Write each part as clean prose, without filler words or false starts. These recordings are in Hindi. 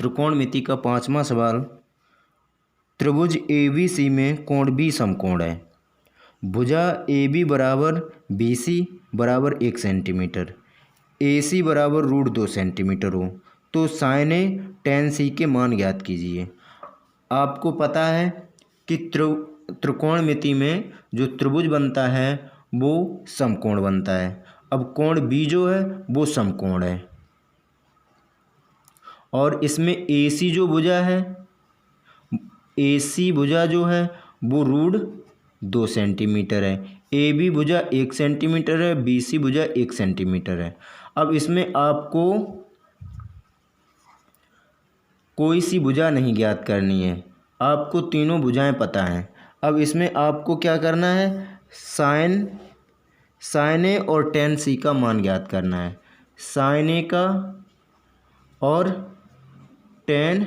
त्रिकोणमिति का 5वां सवाल। त्रिभुज ABC में कोण B समकोण है। भुजा AB बराबर BC बराबर 1 सेंटीमीटर, AC बराबर √2 सेंटीमीटर हो तो साइन ए tan C के मान ज्ञात कीजिए। आपको पता है कि त्रिकोणमिति में जो त्रिभुज बनता है वो समकोण बनता है। अब कोण B जो है वो समकोण है और इसमें AC जो भुजा है, AC भुजा जो है वो √2 सेंटीमीटर है। AB भुजा 1 सेंटीमीटर है, BC भुजा 1 सेंटीमीटर है। अब इसमें आपको कोई सी भुजा नहीं ज्ञात करनी है, आपको तीनों भुजाएं पता हैं। अब इसमें आपको क्या करना है, साइन ए और tan C का मान ज्ञात करना है। साइन ए का और tan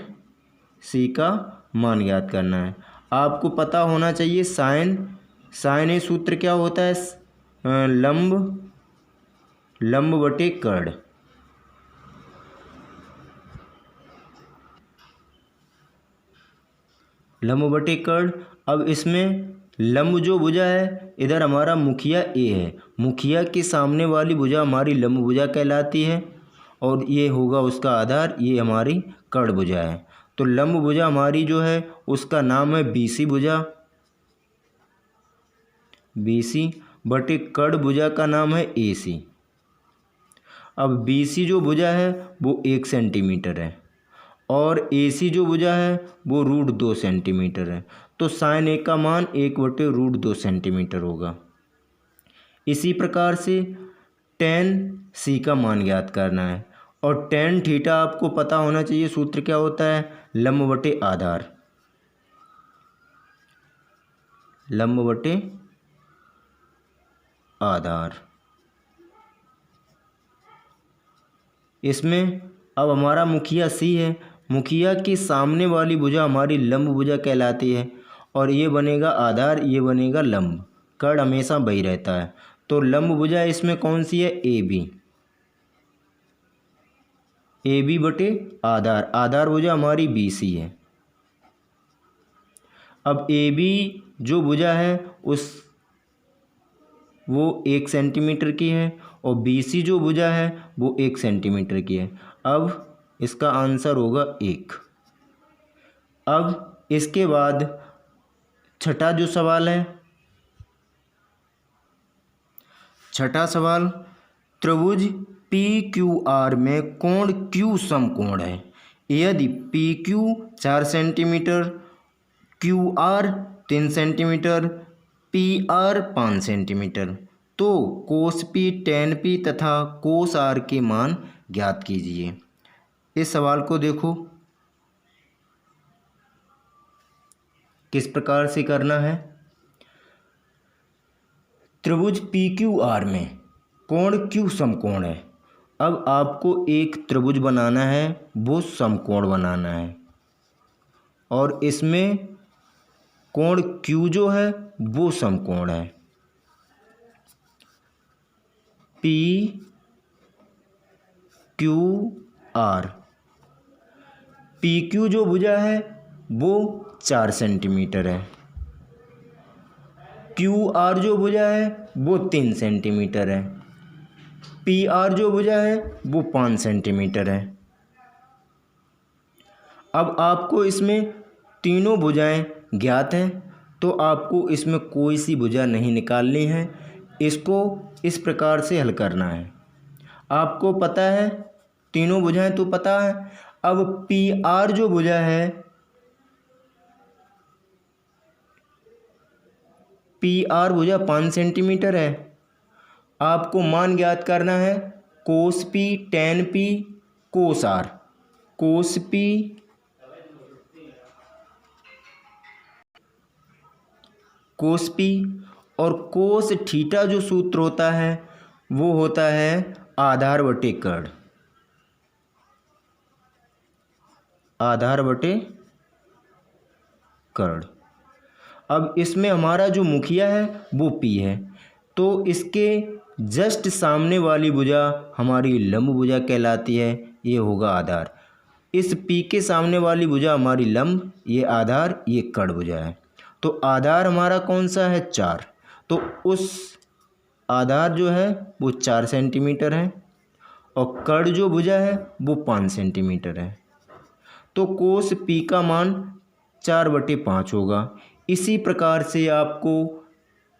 C का मान ज्ञात करना है। आपको पता होना चाहिए साइन ए सूत्र क्या होता है, लंब बटे कर्ण। लंब बटे कर्ण। अब इसमें लंब जो भुजा है, इधर हमारा मुखिया ए है, मुखिया के सामने वाली भुजा हमारी लंब भुजा कहलाती है और ये होगा उसका आधार, ये हमारी कर्ण भुजा है। तो लंब भुजा हमारी जो है उसका नाम है BC भुजा, BC बटे कर्ण भुजा का नाम है AC। अब BC जो भुजा है वो 1 सेंटीमीटर है और AC जो भुजा है वो √2 सेंटीमीटर है। तो साइन ए का मान 1/√2 सेंटीमीटर होगा। इसी प्रकार से tan C का मान ज्ञात करना है और tan थीटा आपको पता होना चाहिए, सूत्र क्या होता है, लंब बटे आधार, लंब बटे आधार। इसमें अब हमारा मुखिया C है, मुखिया के सामने वाली भुजा हमारी लंब भुजा कहलाती है और ये बनेगा आधार, ये बनेगा लंब। कर्ण हमेशा वही रहता है। तो लंब भुजा इसमें कौन सी है, AB बटे आधार, आधार भुजा हमारी BC है। अब AB जो भुजा है वो 1 सेंटीमीटर की है और BC जो भुजा है वो 1 सेंटीमीटर की है। अब इसका आंसर होगा 1। अब इसके बाद छठा जो सवाल है, छठा सवाल, त्रिभुज PQR में कोण Q समकोण है। यदि PQ 4 centimetre, QR 3 centimetre, PR 5 centimetre तो cos P, tan P तथा cos R के मान ज्ञात कीजिए। इस सवाल को देखो किस प्रकार से करना है। त्रिभुज PQR में कोण Q समकोण है। अब आपको एक त्रिभुज बनाना है, वो समकोण बनाना है और इसमें कोण Q जो है वो समकोण है। PQR, PQ जो भुजा है वो 4 सेंटीमीटर है, QR जो भुजा है वो 3 सेंटीमीटर है, PR जो भुजा है वो 5 सेंटीमीटर है। अब आपको इसमें तीनों भुजाएं ज्ञात हैं तो आपको इसमें कोई सी भुजा नहीं निकालनी है, इसको इस प्रकार से हल करना है। आपको पता है तीनों भुजाएं तो पता है। अब PR जो भुजा है, PR भुजा 5 सेंटीमीटर है। आपको मान ज्ञात करना है cos P, tan P, cos R। cos P और cos थीटा जो सूत्र होता है वो होता है आधार बटे कर्ण, आधार बटे कर्ण। अब इसमें हमारा जो मुखिया है वो P है तो इसके जस्ट सामने वाली भुजा हमारी लंब भुजा कहलाती है, ये होगा आधार। इस पी के सामने वाली भुजा हमारी लंब, ये आधार, ये कड़ भुजा है। तो आधार हमारा कौन सा है? 4। तो उस आधार जो है वो 4 सेंटीमीटर है और कड़ जो भुजा है वो 5 सेंटीमीटर है। तो कोस पी का मान 4/5 होगा। इसी प्रकार से आपको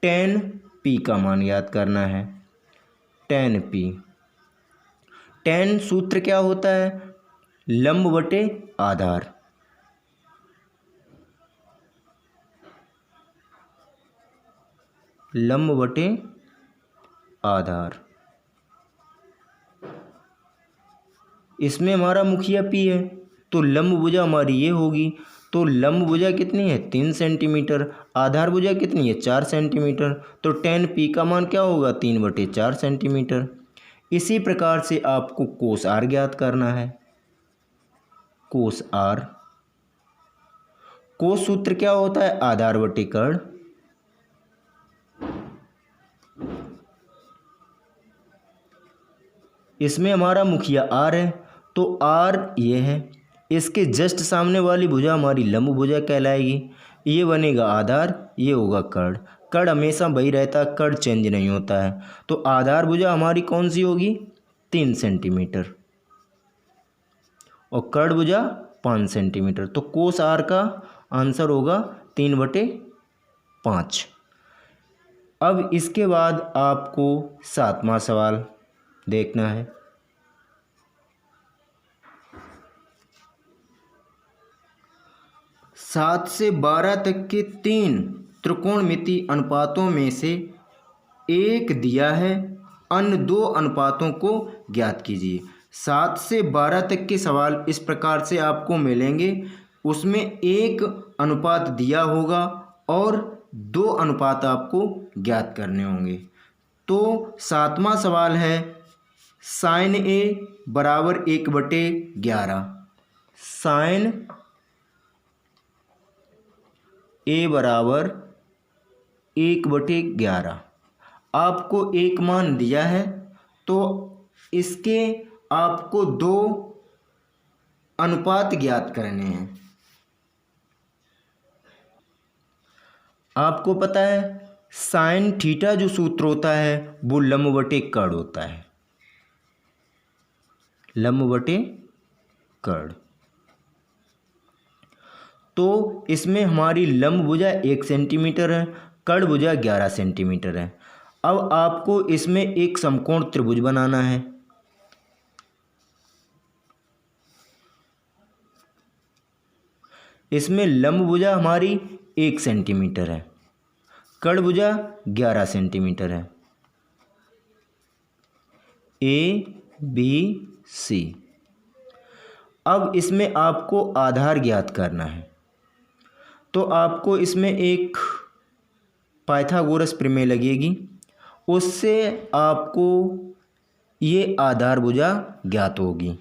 tan पी का मान याद करना है। tan पी, tan सूत्र क्या होता है? लंब बटे आधार। लंब बटे आधार। इसमें हमारा मुखिया पी है तो लंब भुजा हमारी ये होगी। तो लंब भुजा कितनी है? 3 सेंटीमीटर। आधार भुजा कितनी है? 4 सेंटीमीटर। तो tan पी का मान क्या होगा? 3/4 सेंटीमीटर। इसी प्रकार से आपको कोस आर ज्ञात करना है। कोस आर, कोस सूत्र क्या होता है? आधार बटे कड़। इसमें हमारा मुखिया आर है तो आर ये है। इसके जस्ट सामने वाली भुजा हमारी लंब भुजा कहलाएगी। ये बनेगा आधार, ये होगा कड़। कड़ हमेशा वही रहता है, कड़ चेंज नहीं होता है। तो आधार भुजा हमारी कौन सी होगी? 3 सेंटीमीटर और कड़ भुजा 5 सेंटीमीटर। तो कोस आर का आंसर होगा 3/5। अब इसके बाद आपको 7वां सवाल देखना है। 7 से 12 तक के 3 त्रिकोणमितीय अनुपातों में से एक दिया है, अन्य 2 अनुपातों को ज्ञात कीजिए। 7 से 12 तक के सवाल इस प्रकार से आपको मिलेंगे। उसमें एक अनुपात दिया होगा और 2 अनुपात आपको ज्ञात करने होंगे। तो 7वां सवाल है sin a बराबर 1/11। sin a बराबर 1/11। आपको एक मान दिया है तो इसके आपको 2 अनुपात ज्ञात करने हैं। आपको पता है साइन थीटा जो सूत्र होता है वो लंब बटे कड़ होता है। लंब बटे कड़। तो इसमें हमारी लंब भुजा 1 सेंटीमीटर है, कड़ भुजा 11 सेंटीमीटर है। अब आपको इसमें एक समकोण त्रिभुज बनाना है। इसमें लंब भुजा हमारी 1 सेंटीमीटर है, कड़ भुजा 11 सेंटीमीटर है। ABC। अब इसमें आपको आधार ज्ञात करना है। तो आपको इसमें एक पाइथागोरस प्रमेय लगेगी, उससे आपको ये आधार भुजा ज्ञात होगी।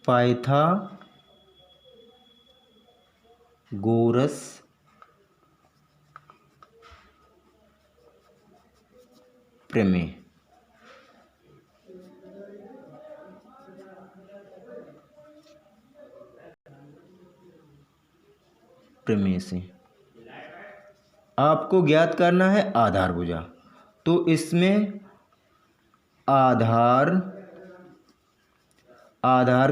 पाइथागोरस प्रमेय। प्रमेय से आपको ज्ञात करना है आधार भुजा। तो इसमें आधार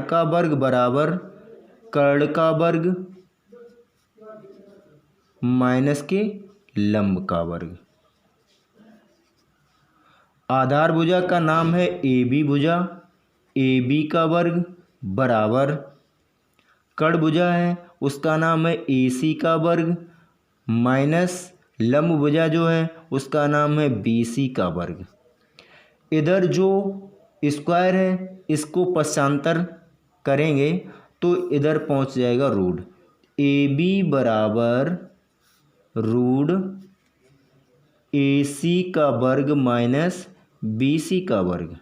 का वर्ग बराबर कर्ण का वर्ग माइनस के लंब का वर्ग। आधार भुजा का नाम है AB भुजा, AB का वर्ग बराबर कर्ण भुजा है उसका नाम है AC का वर्ग माइनस लंब भुजा जो है उसका नाम है BC का वर्ग। इधर जो स्क्वायर है इसको पश्चांतर करेंगे तो इधर पहुंच जाएगा रूट। AB बराबर रूट AC का वर्ग माइनस BC का वर्ग।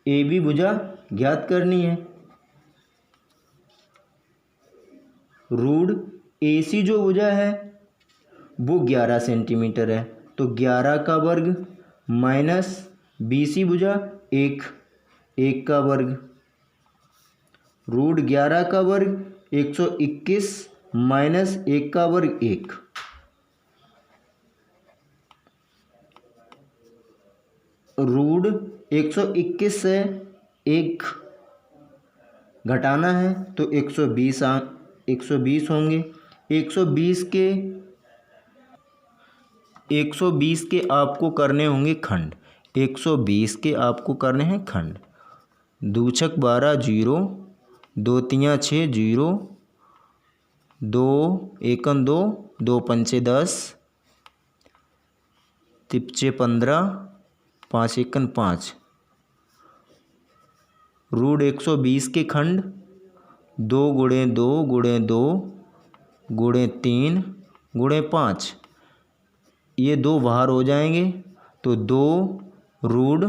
AB भुजा ज्ञात करनी है रूट AC जो भुजा है वो 11 सेंटीमीटर है, तो 11 का वर्ग माइनस BC भुजा 1 का वर्ग, रूट 11 का वर्ग 121 माइनस 1 का वर्ग 1। रूट 121 से 1 घटाना है तो 120 होंगे। 120 के आपको करने होंगे खंड, 120 के आपको करने हैं खंड। 2 छक 12 0, 2 तियाँ 6 0, 2 एकन 2, 2 पंचे 10, तिपचे 15, 5 एकन 5। रूट 120 के खंड 2 गुणे 2 गुणे 2 गुणे 3 गुणे 5, ये 2 बाहर हो जाएंगे तो 2 रूट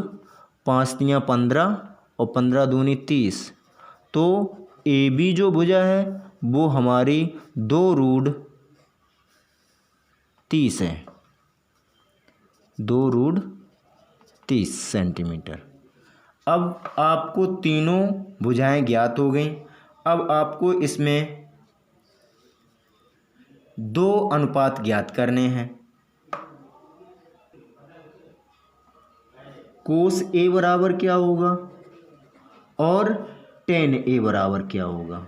5 तियाँ 15 और 15 दूनी 30। तो AB जो भुजा है वो हमारी 2 रूट 30 है, 2 रूट 30 सेंटीमीटर। अब आपको तीनों भुजाएं ज्ञात हो गई। अब आपको इसमें 2 अनुपात ज्ञात करने हैं। कोस A बराबर क्या होगा और टेन A बराबर क्या होगा।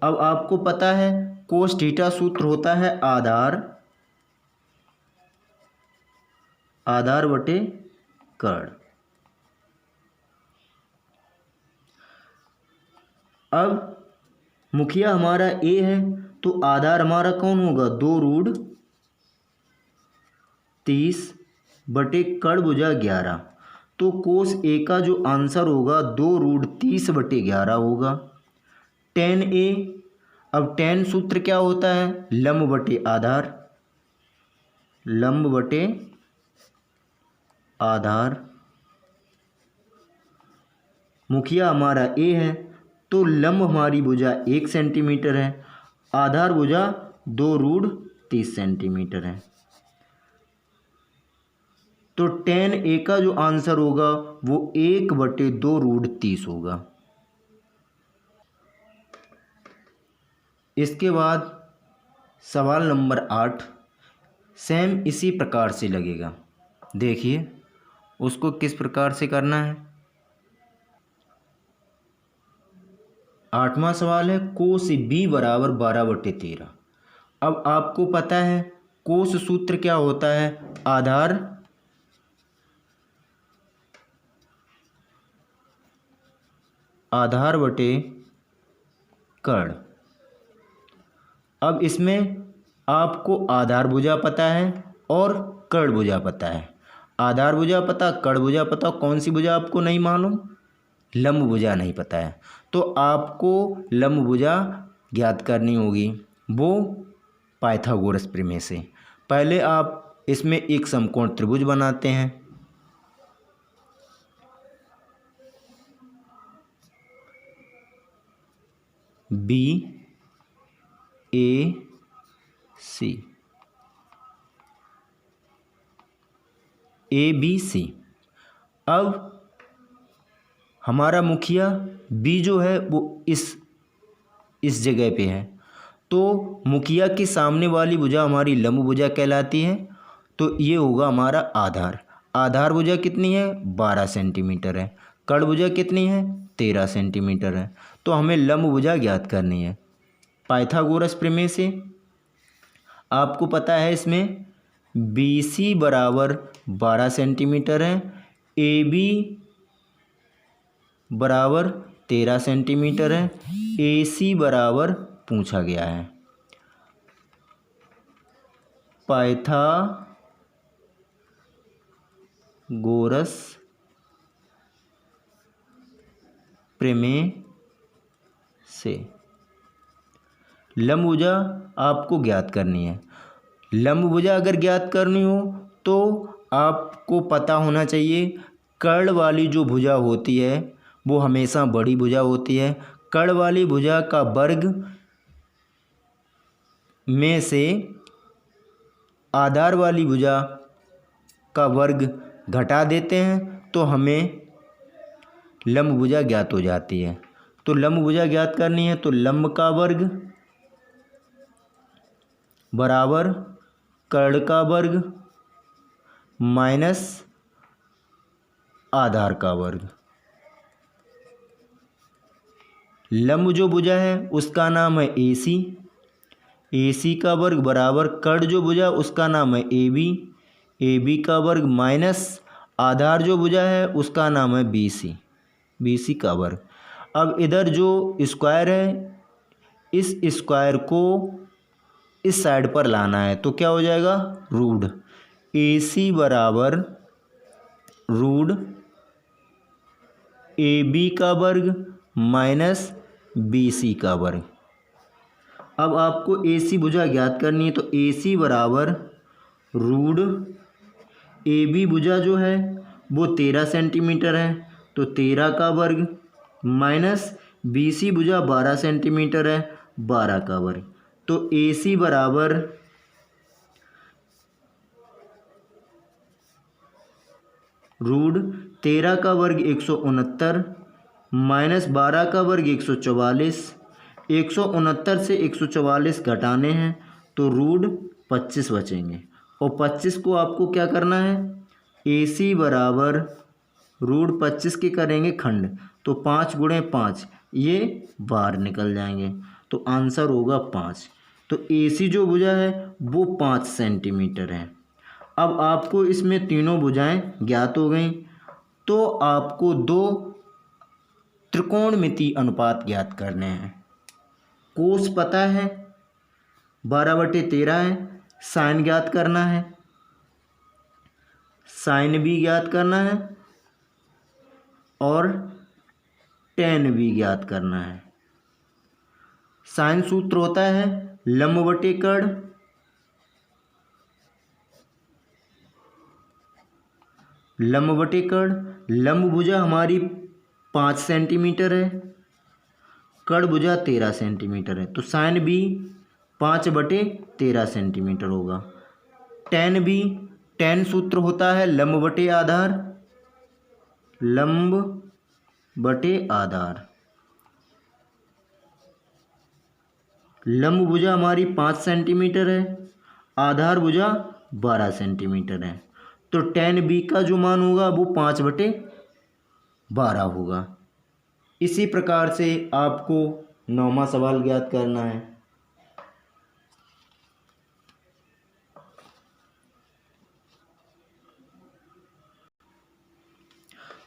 अब आपको पता है कोस थीटा सूत्र होता है आधार बटे कर्ण। अब मुखिया हमारा A है तो आधार हमारा कौन होगा, 2 रूट 30 बटे कर्ण भुजा 11। तो कोस A का जो आंसर होगा 2 रूट 30 बटे 11 होगा। टेन A, अब टेन सूत्र क्या होता है, लंब बटे आधार, लंब बटे आधार। मुखिया हमारा A है तो लंब हमारी भुजा 1 सेंटीमीटर है, आधार भुजा 2 रूट 30 सेंटीमीटर है। तो टेन A का जो आंसर होगा वो 1 बटे 2 रूट 30 होगा। इसके बाद सवाल नंबर 8 सेम इसी प्रकार से लगेगा। देखिए उसको किस प्रकार से करना है। 8वां सवाल है कोस B बराबर 12 बटे 13। अब आपको पता है कोस सूत्र क्या होता है, आधार बटे कर्ण। अब इसमें आपको आधार भुजा पता है और कर्ण भुजा पता है। आधार भुजा पता, कर्ण भुजा पता, कौन सी भुजा आपको नहीं मालूम, लंब भुजा नहीं पता है। तो आपको लंब भुजा ज्ञात करनी होगी, वो पाइथागोरस प्रमेय से। पहले आप इसमें एक समकोण त्रिभुज बनाते हैं। ABC। अब हमारा मुखिया B जो है वो इस जगह पे है, तो मुखिया के सामने वाली भुजा हमारी लंब भुजा कहलाती है। तो ये होगा हमारा आधार भुजा कितनी है, 12 सेंटीमीटर है। कर्ण भुजा कितनी है, 13 सेंटीमीटर है। तो हमें लंब भुजा ज्ञात करनी है पाइथागोरस प्रमेय से। आपको पता है इसमें BC बराबर 12 सेंटीमीटर है, AB बराबर 13 सेंटीमीटर है, AC बराबर पूछा गया है। पाइथागोरस प्रमेय से लंब भुजा आपको ज्ञात करनी है। लंब भुजा अगर ज्ञात करनी हो तो आपको पता होना चाहिए कर्ण वाली जो भुजा होती है वो हमेशा बड़ी भुजा होती है। कर्ण वाली भुजा का वर्ग में से आधार वाली भुजा का वर्ग घटा देते हैं तो हमें लंब भुजा ज्ञात हो जाती है। तो लंब भुजा ज्ञात करनी है तो लंब का वर्ग बराबर कर्ण का वर्ग माइनस आधार का वर्ग। लंब जो भुजा है उसका नाम है AC, AC का वर्ग बराबर कर्ण जो भुजा उसका नाम है AB, AB का वर्ग माइनस आधार जो भुजा है उसका नाम है BC, BC का वर्ग। अब इधर जो स्क्वायर है इस स्क्वायर को इस साइड पर लाना है तो क्या हो जाएगा रूट AC बराबर रूट AB का वर्ग माइनस BC का वर्ग। अब आपको AC भुजा ज्ञात करनी है तो AC बराबर रूट AB भुजा जो है वो 13 सेंटीमीटर है तो 13 का वर्ग माइनस BC भुजा 12 सेंटीमीटर है 12 का वर्ग। तो AC बराबर रूट 13 का वर्ग 169 माइनस 12 का वर्ग 144, 169 से 144 घटाने हैं तो रूट 25 बचेंगे और 25 को आपको क्या करना है AC बराबर रूट 25 के करेंगे खंड तो 5 गुणे 5 ये बाहर निकल जाएंगे तो आंसर होगा 5। तो AC जो भुजा है वो 5 सेंटीमीटर है। अब आपको इसमें तीनों भुजाएं ज्ञात हो गई तो आपको दो त्रिकोणमिति अनुपात ज्ञात करने हैं। कोस पता है 12/13 है, साइन ज्ञात करना है, साइन भी ज्ञात करना है और टेन भी ज्ञात करना है। साइन सूत्र होता है लंब बटे कर्ण लंब बटे कर्ण। लंब भुजा हमारी 5 सेंटीमीटर है, कर्ण भुजा 13 सेंटीमीटर है तो साइन भी 5/13 सेंटीमीटर होगा। टेन भी टेन सूत्र होता है लंब बटे आधार लंब बटे आधार। लंब भुजा हमारी 5 सेंटीमीटर है, आधार भुजा 12 सेंटीमीटर है तो टेन बी का जो मान होगा वो 5/12 होगा। इसी प्रकार से आपको 9वां सवाल ज्ञात करना है।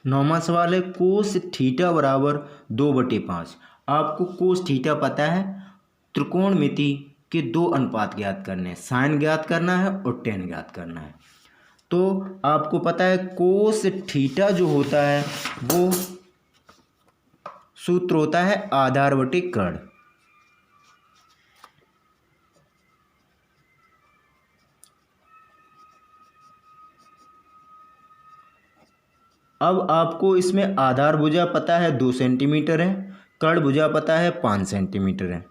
9वां सवाल है कोस थीटा बराबर 2/5। आपको कोस थीटा पता है, त्रिकोणमिति के दो अनुपात ज्ञात करने हैं, साइन ज्ञात करना है और टेन ज्ञात करना है। तो आपको पता है कोस थीटा जो होता है वो सूत्र होता है आधार बटे कर्ण। अब आपको इसमें आधार भुजा पता है 2 सेंटीमीटर है, कर्ण भुजा पता है 5 सेंटीमीटर है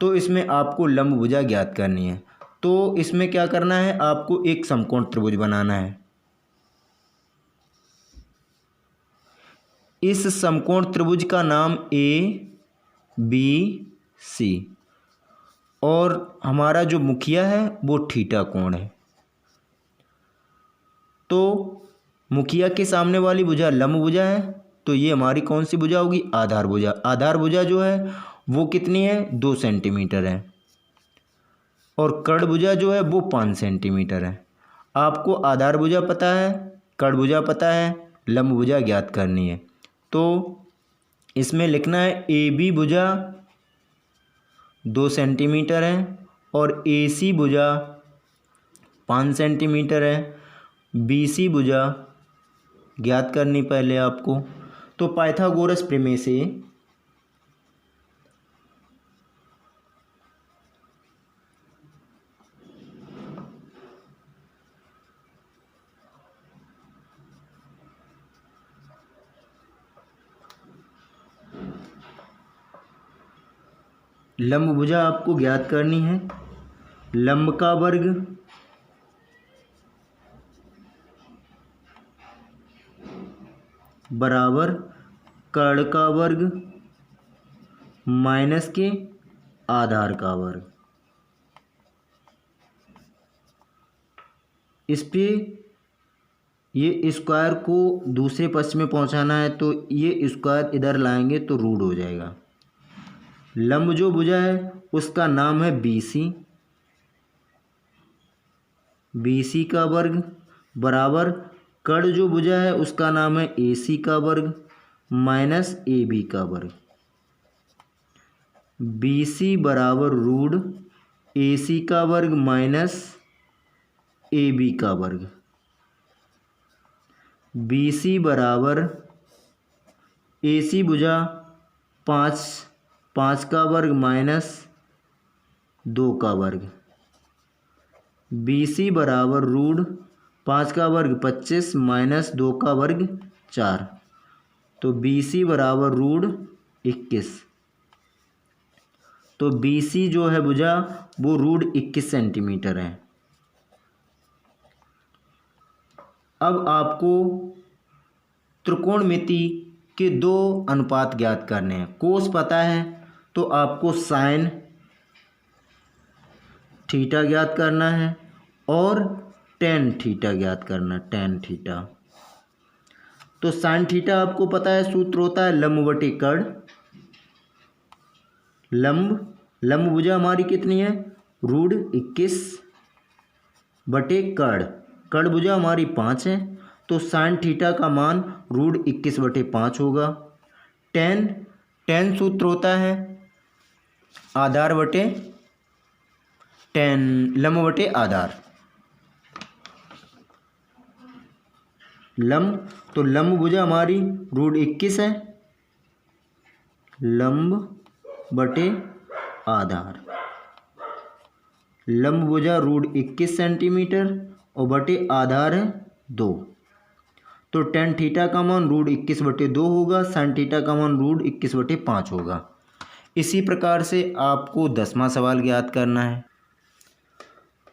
तो इसमें आपको लंब भुजा ज्ञात करनी है। तो इसमें क्या करना है आपको एक समकोण त्रिभुज बनाना है। इस समकोण त्रिभुज का नाम ABC और हमारा जो मुखिया है वो थीटा कोण है। तो मुखिया के सामने वाली भुजा लंब भुजा है तो ये हमारी कौन सी भुजा होगी आधार भुजा। आधार भुजा जो है वो कितनी है 2 सेंटीमीटर है और कर्ण भुजा जो है वो 5 सेंटीमीटर है। आपको आधार भुजा पता है, कर्ण भुजा पता है, लंब भुजा ज्ञात करनी है। तो इसमें लिखना है AB भुजा 2 सेंटीमीटर है और AC भुजा 5 सेंटीमीटर है, BC भुजा ज्ञात करनी पहले आपको। तो पाइथागोरस प्रमेय से लंब भुजा आपको ज्ञात करनी है लंब का वर्ग बराबर कर्ण का वर्ग माइनस के आधार का वर्ग। इस पे ये स्क्वायर को दूसरे पक्ष में पहुंचाना है, तो ये स्क्वायर इधर लाएंगे तो रूट हो जाएगा। लंब जो भुजा है उसका नाम है BC, BC का वर्ग बराबर कर्ण जो भुजा है उसका नाम है AC का वर्ग माइनस AB का वर्ग। BC बराबर रूट AC का वर्ग माइनस AB का वर्ग। BC बराबर AC भुजा 5 का वर्ग माइनस 2 का वर्ग। BC बराबर रूट 5 का वर्ग 25 माइनस 2 का वर्ग 4, तो BC बराबर रूट 21। तो BC जो है भुजा वो रूट 21 सेंटीमीटर है। अब आपको त्रिकोणमिति के दो अनुपात ज्ञात करने हैं। कोस पता है तो आपको साइन थीटा ज्ञात करना है और टेन थीटा ज्ञात करना है, टेन थीटा। तो साइन थीटा आपको पता है, सूत्र होता है लंब बटे कर्ण। लंब भुजा हमारी कितनी है, रूट 21 बटे कर्ण भुजा हमारी 5 है, तो साइन थीटा का मान रूट 21 बटे 5 होगा। टेन सूत्र होता है आधार बटे टेन, लंब बटे आधार। तो लंब भुजा हमारी रूट 21 है, लंब बटे आधार। लंब भुजा रूट 21 सेंटीमीटर और बटे आधार है 2, तो टेन थीटा का मान रूट 21 बटे 2 होगा, साइन थीटा का मान रूट 21 बटे 5 होगा। इसी प्रकार से आपको 10वां सवाल ज्ञात करना है।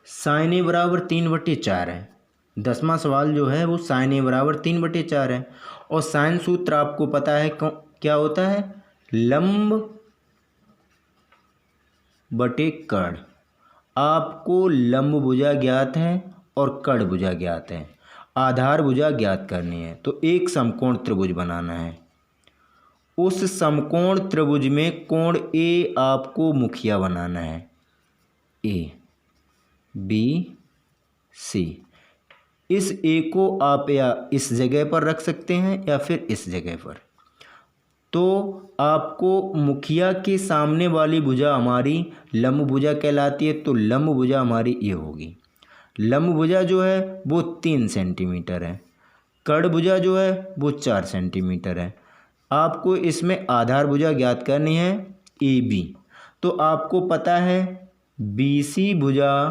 साइन ए बराबर 3/4 है। 10वां सवाल जो है वो साइन ए बराबर 3/4 है, और साइन सूत्र आपको पता है क्या होता है, लंब बटे कर्ण। आपको लंब भुजा ज्ञात है और कर्ण भुजा ज्ञात है, आधार भुजा ज्ञात करनी है। तो एक समकोण त्रिभुज बनाना है। उस समकोण त्रिभुज में कोण ए आपको मुखिया बनाना है, ABC। इस ए को आप या इस जगह पर रख सकते हैं या फिर इस जगह पर। तो आपको मुखिया के सामने वाली भुजा हमारी लंब भुजा कहलाती है, तो लंब भुजा हमारी ये होगी। लंब भुजा जो है वो 3 सेंटीमीटर है, कर्ण भुजा जो है वो 4 सेंटीमीटर है। आपको इसमें आधार भुजा ज्ञात करनी है AB। तो आपको पता है BC भुजा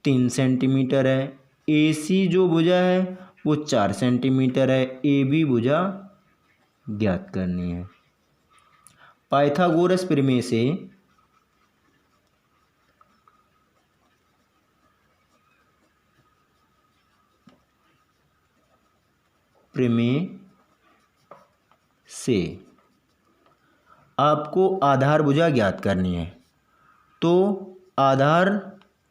3 सेंटीमीटर है, AC जो भुजा है वो 4 सेंटीमीटर है, AB भुजा ज्ञात करनी है। पाइथागोरस प्रमेय से आपको आधार भुजा ज्ञात करनी है। तो आधार